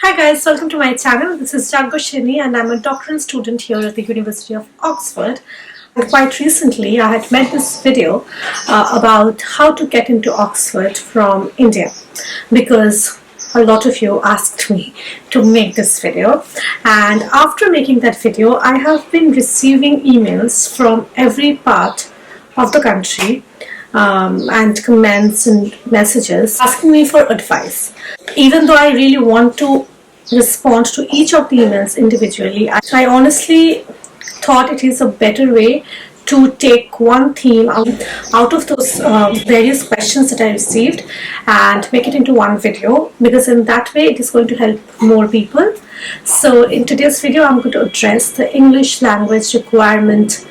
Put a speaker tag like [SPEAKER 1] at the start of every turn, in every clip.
[SPEAKER 1] Hi guys, welcome to my channel. This is Jagoshini and I'm a doctoral student here at the University of Oxford. And quite recently I had made this video about how to get into Oxford from India because a lot of you asked me to make this video, and after making that video I have been receiving emails from every part of the country and comments and messages asking me for advice. Even though I really want to respond to each of the emails individually, I honestly thought it is a better way to take one theme out of those various questions that I received and make it into one video, because in that way it is going to help more people. So in today's video I'm going to address the English language requirement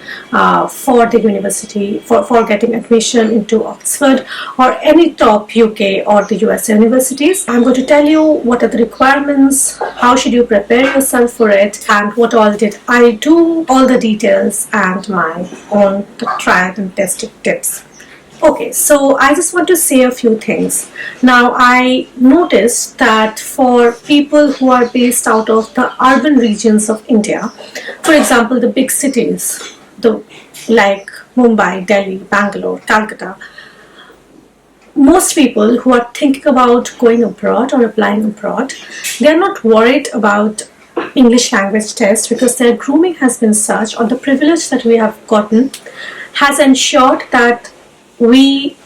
[SPEAKER 1] for the university, for getting admission into Oxford or any top UK or the US universities. I'm going to tell you what are the requirements, how should you prepare yourself for it, and what all did I do, all the details and my own tried and tested tips. Okay, so I just want to say a few things. Now, I noticed that for people who are based out of the urban regions of India, for example, the big cities, like Mumbai, Delhi, Bangalore, Calcutta, most people who are thinking about going abroad or applying abroad, they are not worried about English language test because their grooming has been such, or the privilege that we have gotten has ensured that we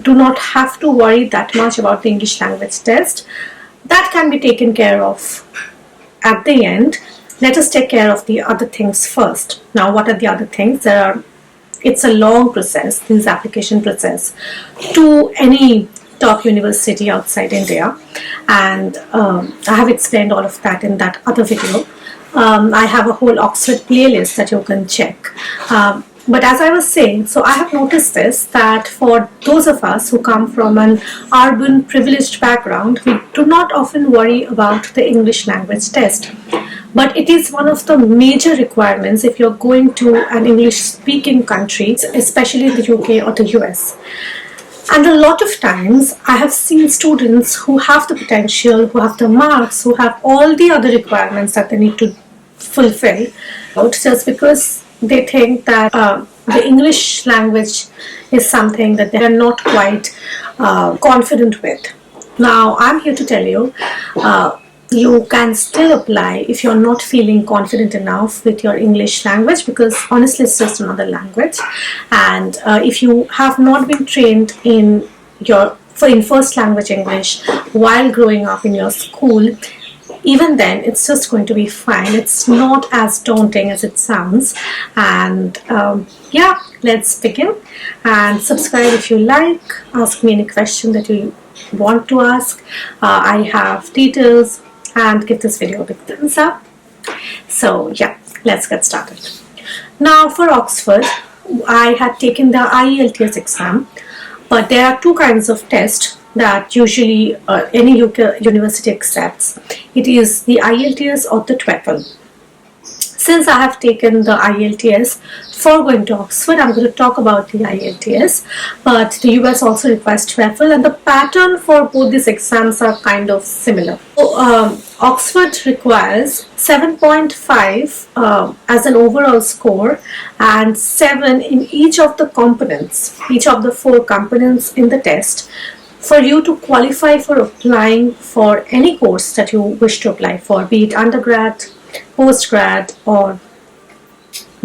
[SPEAKER 1] do not have to worry that much about the English language test. That can be taken care of at the end. Let us take care of the other things first. Now, what are the other things? It's a long process, this application process to any top university outside India, and I have explained all of that in that other video. I have a whole Oxford playlist that you can check. But as I was saying, so I have noticed this, that for those of us who come from an urban privileged background, we do not often worry about the English language test. But it is one of the major requirements if you're going to an English speaking country, especially the UK or the US. And a lot of times I have seen students who have the potential, who have the marks, who have all the other requirements that they need to fulfill, just because they think that the English language is something that they are not quite confident with. Now, I'm here to tell you, you can still apply if you're not feeling confident enough with your English language, because honestly it's just another language, and if you have not been trained in first language English while growing up in your school, even then it's just going to be fine. It's not as daunting as it sounds. And yeah, let's begin. And subscribe if you like, ask me any question that you want to ask. I have details, and give this video a big thumbs up. So yeah, let's get started. Now, for Oxford, I had taken the IELTS exam, but there are two kinds of tests that usually any UK university accepts. It is the IELTS or the TOEFL. Since I have taken the IELTS for going to Oxford, I'm going to talk about the IELTS, but the US also requires TOEFL, and the pattern for both these exams are kind of similar. So, Oxford requires 7.5 as an overall score and 7 in each of the components, each of the 4 components in the test, for you to qualify for applying for any course that you wish to apply for, be it undergrad, postgrad or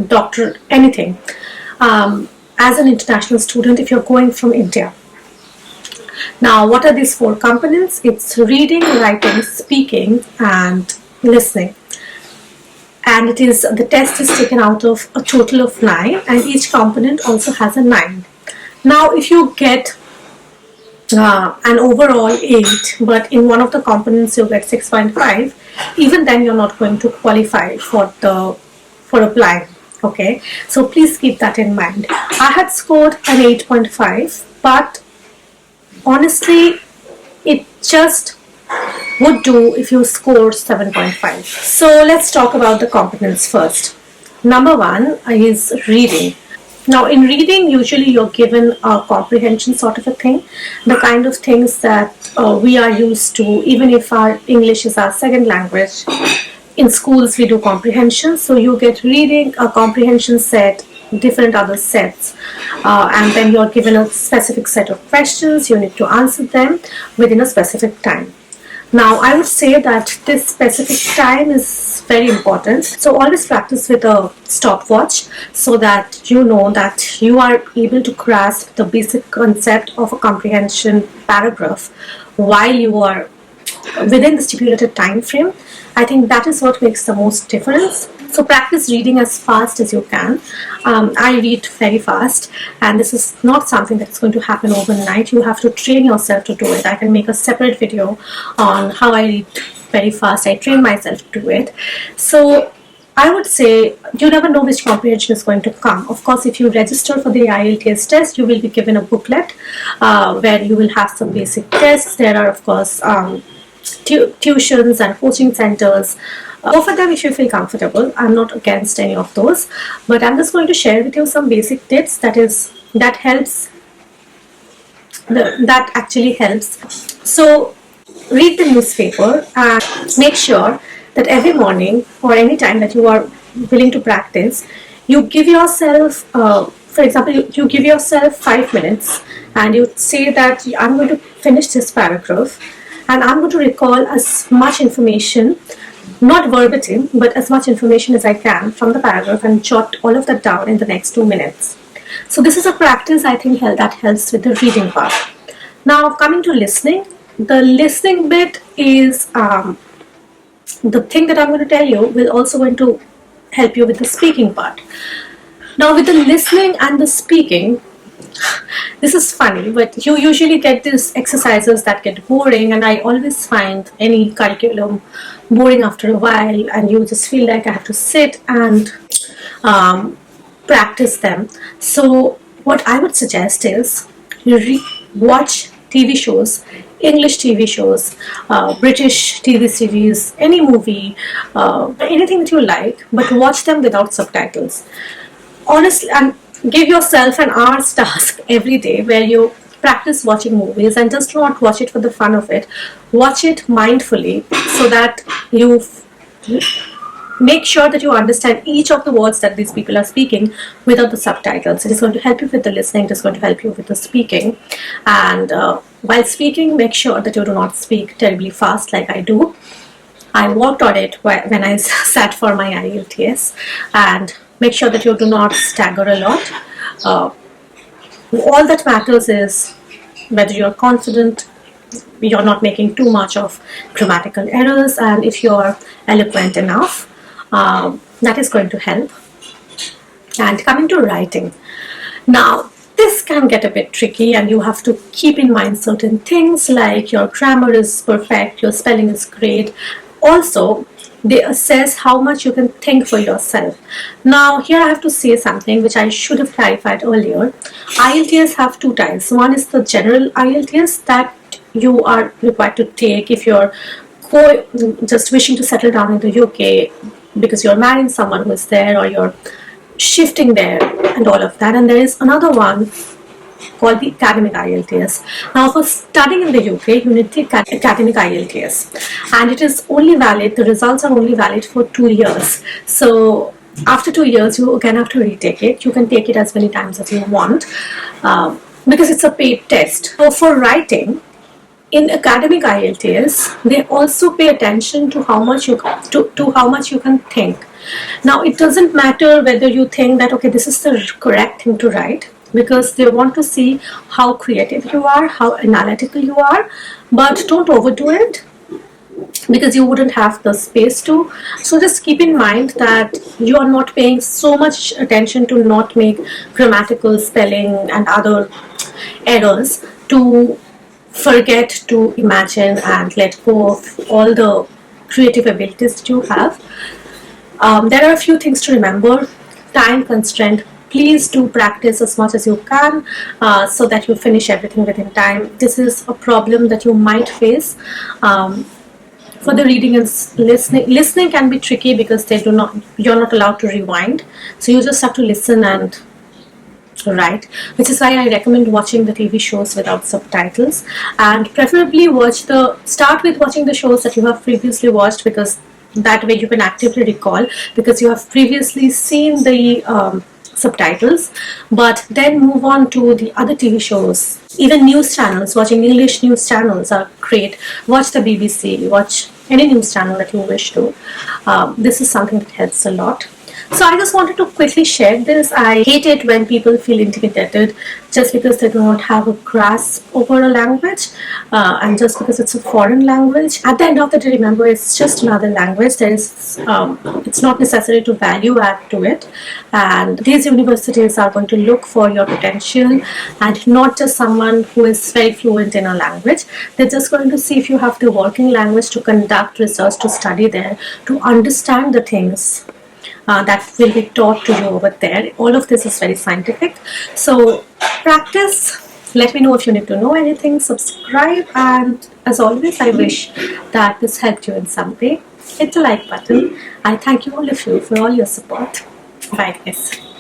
[SPEAKER 1] doctorate, anything, as an international student if you're going from India. Now, what are these 4 components? It's reading, writing, speaking and listening. And the test is taken out of a total of 9, and each component also has a 9. Now, if you get an overall 8, but in one of the components you get 6.5, even then you're not going to qualify for applying. Okay, so please keep that in mind. I had scored an 8.5, but honestly it just would do if you score 7.5. So let's talk about the components first. Number 1 is reading. Now, in reading, usually you're given a comprehension sort of a thing, the kind of things that we are used to, even if our English is our second language, in schools we do comprehension, so you get reading, a comprehension set, different other sets, and then you're given a specific set of questions. You need to answer them within a specific time. Now, I would say that this specific time is very important. So always practice with a stopwatch so that you know that you are able to grasp the basic concept of a comprehension paragraph while you are within the stipulated time frame. I think that is what makes the most difference. So practice reading as fast as you can. I read very fast, and this is not something that's going to happen overnight. You have to train yourself to do it. I can make a separate video on how I read very fast. I train myself to do it. So I would say you never know which comprehension is going to come. Of course, if you register for the IELTS test, you will be given a booklet where you will have some basic tests. There are, of course, tuitions and coaching centers. Go for them if you feel comfortable. I'm not against any of those, but I'm just going to share with you some basic tips that actually helps. So read the newspaper and make sure that every morning or any time that you are willing to practice, you give yourself, for example, you give yourself 5 minutes and you say that I'm going to finish this paragraph and I'm going to recall as much information, not verbatim, but as much information as I can from the paragraph and jot all of that down in the next 2 minutes. So this is a practice I think that helps with the reading part. Now coming to listening, the listening bit is the thing that I'm going to tell you will also going to help you with the speaking part. Now with the listening and the speaking, this is funny, but you usually get these exercises that get boring, and I always find any curriculum boring after a while, and you just feel like I have to sit and practice them. So what I would suggest is you watch TV shows, English TV shows, British TV series, any movie, anything that you like, but watch them without subtitles. Honestly, and give yourself an hour's task every day where you practice watching movies, and just not watch it for the fun of it. Watch it mindfully so that you make sure that you understand each of the words that these people are speaking without the subtitles. It is going to help you with the listening, it is going to help you with the speaking. And while speaking, make sure that you do not speak terribly fast like I do. I worked on it when I sat for my IELTS, and make sure that you do not stagger a lot. All that matters is whether you're confident, you're not making too much of grammatical errors, and if you're eloquent enough, that is going to help. And coming to writing, now this can get a bit tricky, and you have to keep in mind certain things like your grammar is perfect, your spelling is great. Also, they assess how much you can think for yourself. Now here I have to say something which I should have clarified earlier. IELTS have two types. One is the general IELTS that you are required to take if you're just wishing to settle down in the UK because you're marrying someone who is there, or you're shifting there and all of that. And there is another one called the academic IELTS. Now for studying in the UK, you need the academic IELTS, and it is only valid, the results are only valid for 2 years. So after 2 years, you again have to retake it. You can take it as many times as you want because it's a paid test. So for writing, in academic IELTS, they also pay attention to how much you can think. Now it doesn't matter whether you think that okay, this is the correct thing to write, because they want to see how creative you are, how analytical you are, but don't overdo it because you wouldn't have the space to. So just keep in mind that you are not paying so much attention to not make grammatical, spelling and other errors, to forget to imagine and let go of all the creative abilities that you have. There are a few things to remember. Time constraint. Please do practice as much as you can so that you finish everything within time. This is a problem that you might face. For the reading and listening can be tricky because you're not allowed to rewind. So you just have to listen and right? Which is why I recommend watching the TV shows without subtitles, and preferably start with watching the shows that you have previously watched, because that way you can actively recall, because you have previously seen the subtitles. But then move on to the other TV shows. Even news channels, watching English news channels are great. Watch the BBC, watch any news channel that you wish to. This is something that helps a lot. So I just wanted to quickly share this. I hate it when people feel intimidated just because they do not have a grasp over a language, and just because it's a foreign language. At the end of the day, remember, it's just another language. It's not necessary to value add to it, and these universities are going to look for your potential and not just someone who is very fluent in a language. They're just going to see if you have the working language to conduct research, to study there, to understand the things that will be taught to you over there. All of this is very scientific. So practice. Let me know if you need to know anything. Subscribe, and as always, I wish that this helped you in some way. Hit the like button. I thank you all of you for all your support. Bye guys.